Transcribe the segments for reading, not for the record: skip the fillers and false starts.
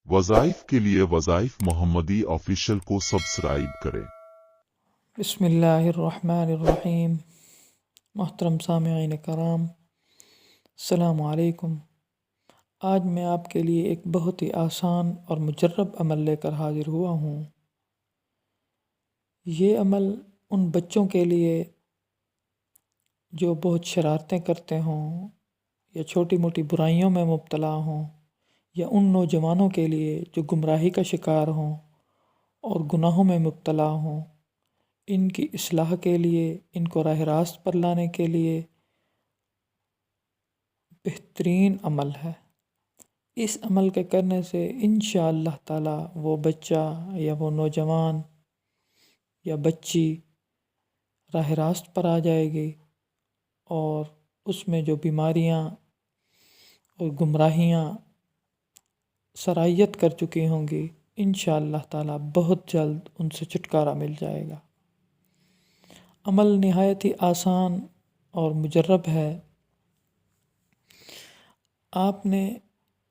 وظائف کے لیے وظائف محمدی آفیشل کو سبسکرائب کریں۔ بسم اللہ الرحمن الرحیم۔ محترم سامعین کرام، السلام علیکم۔ آج میں آپ کے لیے ایک بہت ہی آسان اور مجرب عمل لے کر حاضر ہوا ہوں۔ یہ عمل ان بچوں کے لیے جو بہت شرارتیں کرتے ہوں یا چھوٹی موٹی برائیوں میں مبتلا ہوں، یا ان نوجوانوں کے لیے جو گمراہی کا شکار ہوں اور گناہوں میں مبتلا ہوں، ان کی اصلاح کے لیے، ان کو راہ راست پر لانے کے لیے بہترین عمل ہے۔ اس عمل کے کرنے سے انشاءاللہ تعالی وہ بچہ یا وہ نوجوان یا بچی راہ راست پر آ جائے گی، اور اس میں جو بیماریاں اور گمراہیاں سرایت کر چکی ہوں گی، انشاءاللہ تعالی بہت جلد ان سے چھٹکارا مل جائے گا۔ عمل نہایت ہی آسان اور مجرب ہے۔ آپ نے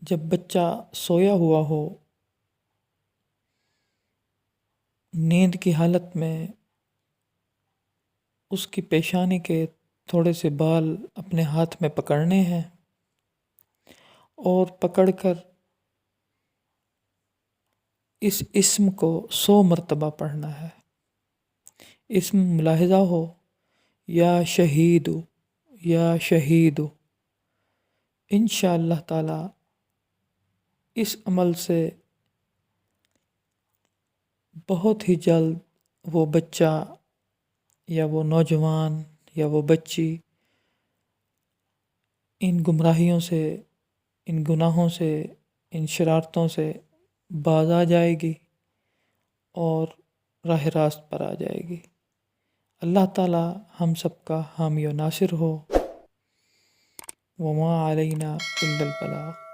جب بچہ سویا ہوا ہو، نیند کی حالت میں، اس کی پیشانی کے تھوڑے سے بال اپنے ہاتھ میں پکڑنے ہیں اور پکڑ کر اس اسم کو 100 مرتبہ پڑھنا ہے۔ اسم ملاحظہ ہو، یا شہید، یا شہید۔ انشاءاللہ تعالی اس عمل سے بہت ہی جلد وہ بچہ یا وہ نوجوان یا وہ بچی ان گمراہیوں سے، ان گناہوں سے، ان شرارتوں سے باز آ جائے گی اور راہ راست پر آ جائے گی۔ اللہ تعالی ہم سب کا حامی و ناصر ہو۔ وما علینا الا البلاغ۔